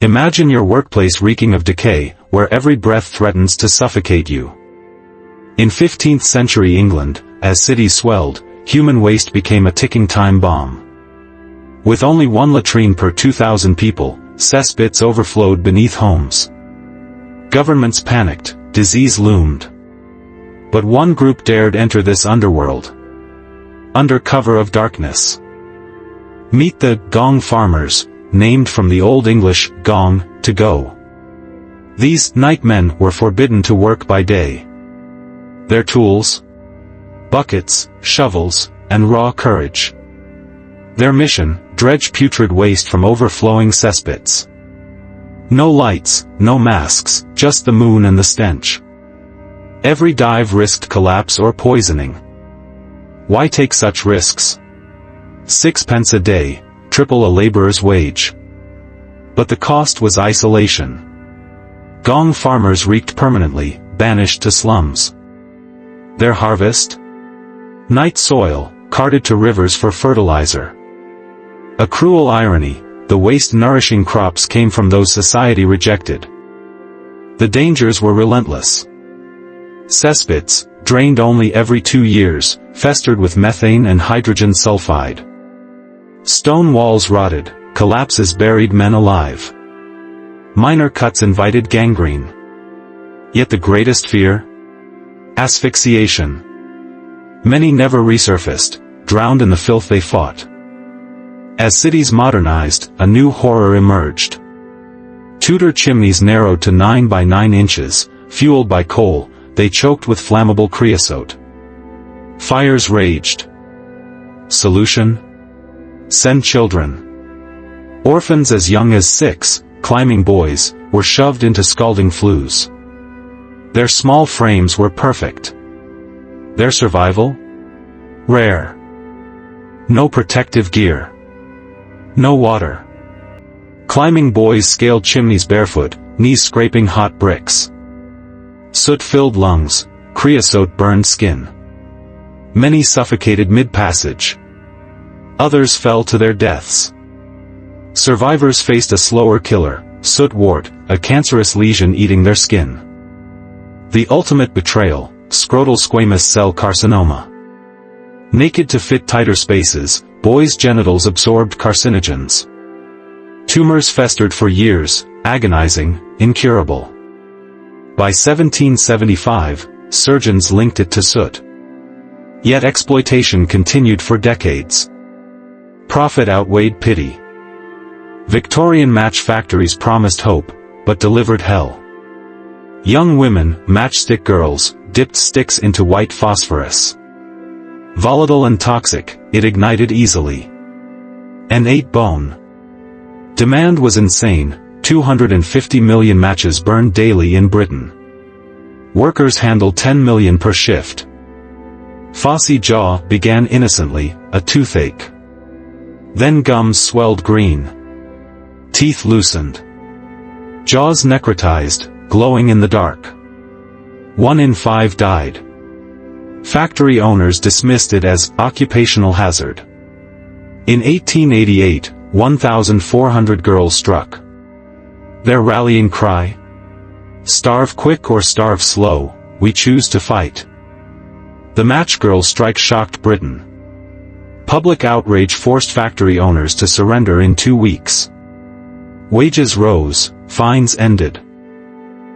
Imagine your workplace reeking of decay, where every breath threatens to suffocate you. In 15th century England, as cities swelled, human waste became a ticking time bomb. With only one latrine per 2,000 people, cesspits overflowed beneath homes. Governments panicked, disease loomed. But one group dared enter this underworld. Under cover of darkness. Meet the Gong farmers, named from the Old English gong, to go. These nightmen were forbidden to work by day. Their tools? Buckets, shovels, and raw courage. Their mission, dredge putrid waste from overflowing cesspits. No lights, no masks, just the moon and the stench. Every dive risked collapse or poisoning. Why take such risks? 6 pence a day, triple a laborer's wage. But the cost was isolation. Gong farmers reeked permanently, banished to slums. Their harvest? Night soil, carted to rivers for fertilizer. A cruel irony, the waste-nourishing crops came from those society rejected. The dangers were relentless. Cesspits, drained only every 2 years, festered with methane and hydrogen sulfide. Stone walls rotted, collapses buried men alive. Minor cuts invited gangrene. Yet the greatest fear? Asphyxiation. Many never resurfaced, drowned in the filth they fought. As cities modernized, a new horror emerged. Tudor chimneys narrowed to 9 by 9 inches, fueled by coal, they choked with flammable creosote. Fires raged. Solution? Send children. Orphans as young as 6, climbing boys, were shoved into scalding flues. Their small frames were perfect. Their survival? Rare. No protective gear. No water. Climbing boys scaled chimneys barefoot, knees scraping hot bricks. Soot-filled lungs, creosote-burned skin. Many suffocated mid-passage. Others fell to their deaths. Survivors faced a slower killer, soot wart, a cancerous lesion eating their skin. The ultimate betrayal, scrotal squamous cell carcinoma. Naked to fit tighter spaces, boys' genitals absorbed carcinogens. Tumors festered for years, agonizing, incurable. By 1775, surgeons linked it to soot. Yet exploitation continued for decades. Profit outweighed pity. Victorian match factories promised hope, but delivered hell. Young women, matchstick girls, dipped sticks into white phosphorus. Volatile and toxic, it ignited easily. And ate bone. Demand was insane, 250 million matches burned daily in Britain. Workers handled 10 million per shift. Phossy jaw began innocently, a toothache. Then gums swelled green. Teeth loosened. Jaws necrotized, glowing in the dark. 1 in 5 died. Factory owners dismissed it as occupational hazard. In 1888, 1,400 girls struck. Their rallying cry? Starve quick or starve slow, we choose to fight. The match girls' strike shocked Britain. Public outrage forced factory owners to surrender in 2 weeks. Wages rose, fines ended.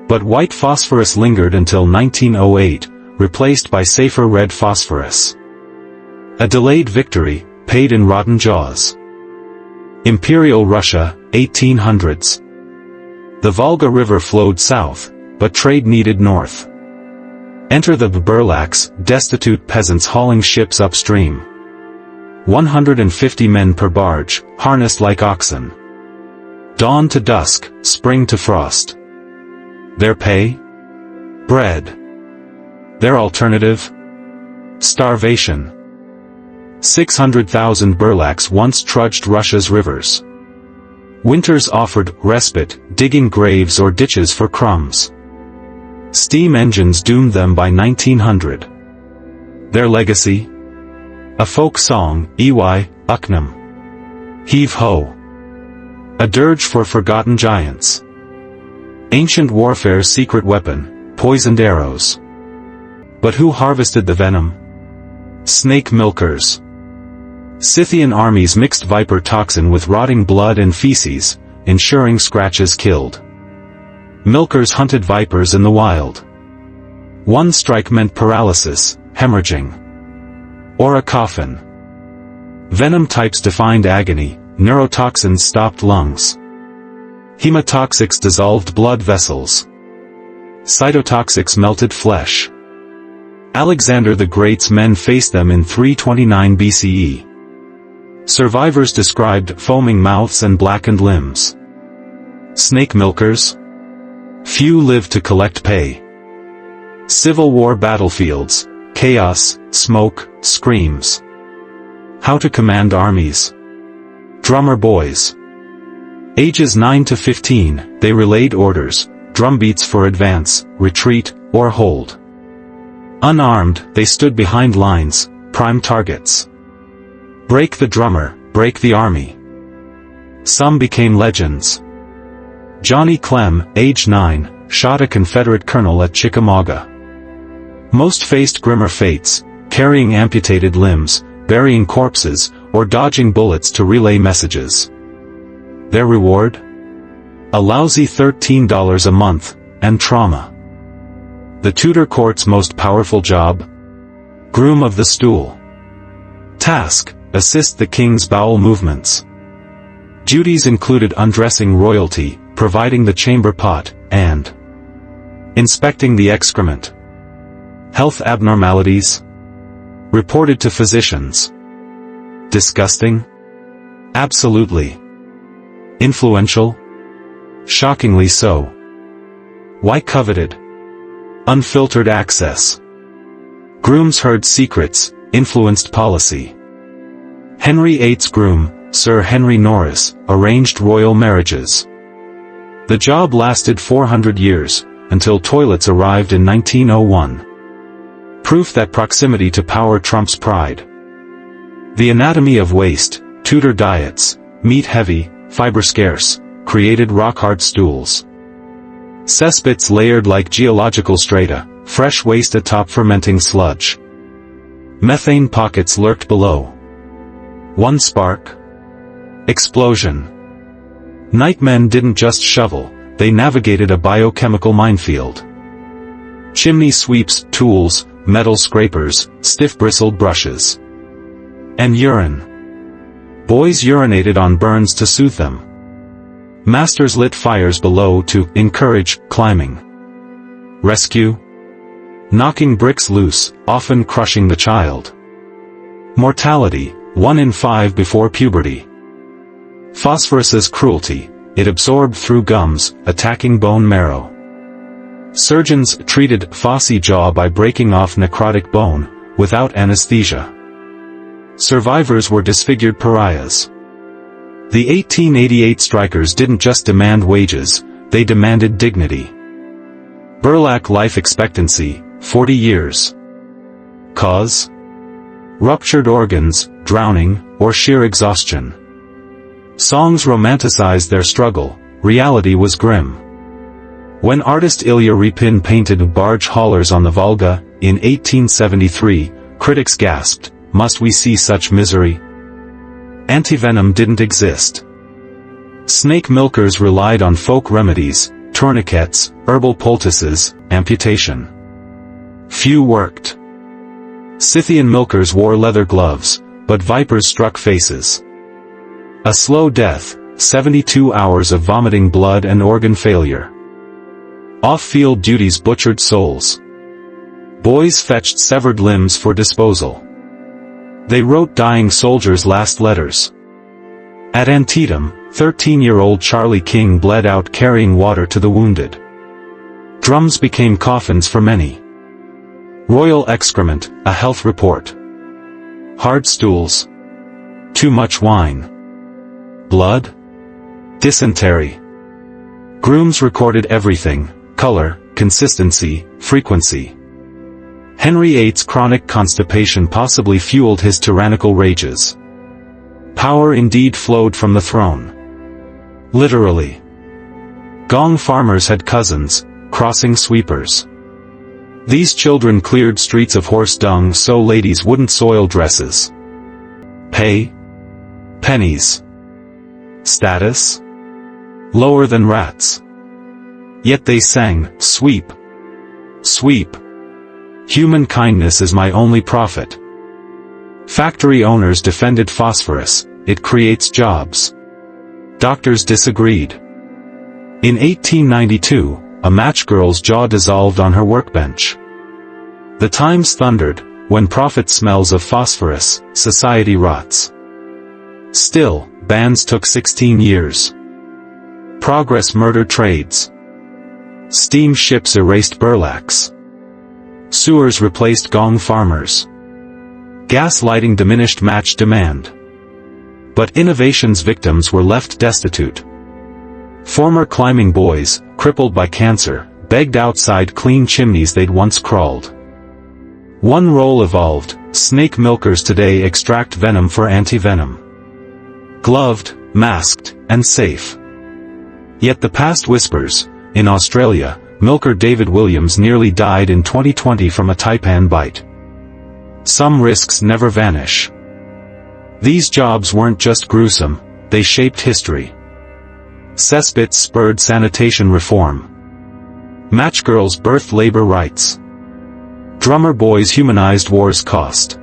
But white phosphorus lingered until 1908, replaced by safer red phosphorus. A delayed victory, paid in rotten jaws. Imperial Russia, 1800s. The Volga River flowed south, but trade needed north. Enter the burlaks, destitute peasants hauling ships upstream. 150 men per barge, harnessed like oxen. Dawn to dusk, spring to frost. Their pay? Bread. Their alternative? Starvation. 600,000 burlaks once trudged Russia's rivers. Winters offered respite, digging graves or ditches for crumbs. Steam engines doomed them by 1900. Their legacy? A folk song, Ewai, Ucknam. Heave ho. A dirge for forgotten giants. Ancient warfare's secret weapon, poisoned arrows. But who harvested the venom? Snake milkers. Scythian armies mixed viper toxin with rotting blood and feces, ensuring scratches killed. Milkers hunted vipers in the wild. One strike meant paralysis, hemorrhaging, or a coffin. Venom types defined agony, neurotoxins stopped lungs. Hemotoxics dissolved blood vessels. Cytotoxics melted flesh. Alexander the Great's men faced them in 329 BCE. Survivors described foaming mouths and blackened limbs. Snake milkers? Few lived to collect pay. Civil War battlefields, chaos, smoke, screams. How to command armies. Drummer boys. Ages 9 to 15, they relayed orders, drumbeats for advance, retreat, or hold. Unarmed, they stood behind lines, prime targets. Break the drummer, break the army. Some became legends. Johnny Clem, age 9, shot a Confederate colonel at Chickamauga. Most faced grimmer fates, carrying amputated limbs, burying corpses, or dodging bullets to relay messages. Their reward? A lousy $13 a month, and trauma. The Tudor court's most powerful job? Groom of the stool. Task: assist the king's bowel movements. Duties included undressing royalty, providing the chamber pot, and inspecting the excrement. Health abnormalities? Reported to physicians. Disgusting? Absolutely. Influential? Shockingly so. Why coveted? Unfiltered access. Grooms heard secrets, influenced policy. Henry VIII's groom, Sir Henry Norris, arranged royal marriages. The job lasted 400 years, until toilets arrived in 1901. Proof that proximity to power trumps pride. The anatomy of waste, Tudor diets, meat heavy, fiber scarce, created rock-hard stools. Cesspits layered like geological strata, fresh waste atop fermenting sludge. Methane pockets lurked below. One spark? Explosion. Nightmen didn't just shovel, they navigated a biochemical minefield. Chimney sweeps, tools, metal scrapers, stiff-bristled brushes. And urine. Boys urinated on burns to soothe them. Masters lit fires below to encourage climbing. Rescue? Knocking bricks loose, often crushing the child. Mortality, 1 in 5 before puberty. Phosphorus's cruelty, it absorbed through gums, attacking bone marrow. Surgeons treated phossy jaw by breaking off necrotic bone, without anesthesia. Survivors were disfigured pariahs. The 1888 strikers didn't just demand wages, they demanded dignity. Burlak life expectancy, 40 years. Cause? Ruptured organs, drowning, or sheer exhaustion. Songs romanticized their struggle, reality was grim. When artist Ilya Repin painted barge haulers on the Volga, in 1873, critics gasped, "Must we see such misery?" Antivenom didn't exist. Snake milkers relied on folk remedies, tourniquets, herbal poultices, amputation. Few worked. Scythian milkers wore leather gloves, but vipers struck faces. A slow death, 72 hours of vomiting blood and organ failure. Off-field duties butchered souls. Boys fetched severed limbs for disposal. They wrote dying soldiers' last letters. At Antietam, 13-year-old Charlie King bled out carrying water to the wounded. Drums became coffins for many. Royal excrement, a health report. Hard stools. Too much wine. Blood? Dysentery. Grooms recorded everything: color, consistency, frequency. Henry VIII's chronic constipation possibly fueled his tyrannical rages. Power indeed flowed from the throne. Literally. Gong farmers had cousins, crossing sweepers. These children cleared streets of horse dung so ladies wouldn't soil dresses. Pay? Pennies. Status? Lower than rats. Yet they sang, "Sweep. Sweep. Human kindness is my only profit." Factory owners defended phosphorus, it creates jobs. Doctors disagreed. In 1892, a matchgirl's jaw dissolved on her workbench. The Times thundered, "When profit smells of phosphorus, society rots." Still, bans took 16 years. Progress murdered trades. Steam ships erased burlaks. Sewers replaced gong farmers. Gas lighting diminished match demand. But innovation's victims were left destitute. Former climbing boys, crippled by cancer, begged outside clean chimneys they'd once crawled. One role evolved: snake milkers today extract venom for anti-venom. Gloved, masked, and safe. Yet the past whispers. In Australia, milker David Williams nearly died in 2020 from a taipan bite. Some risks never vanish. These jobs weren't just gruesome, they shaped history. Cesspits spurred sanitation reform. Matchgirls birthed labor rights. Drummer boys humanized war's cost.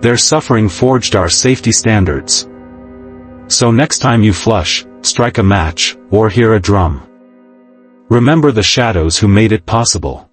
Their suffering forged our safety standards. So next time you flush, strike a match, or hear a drum, remember the shadows who made it possible.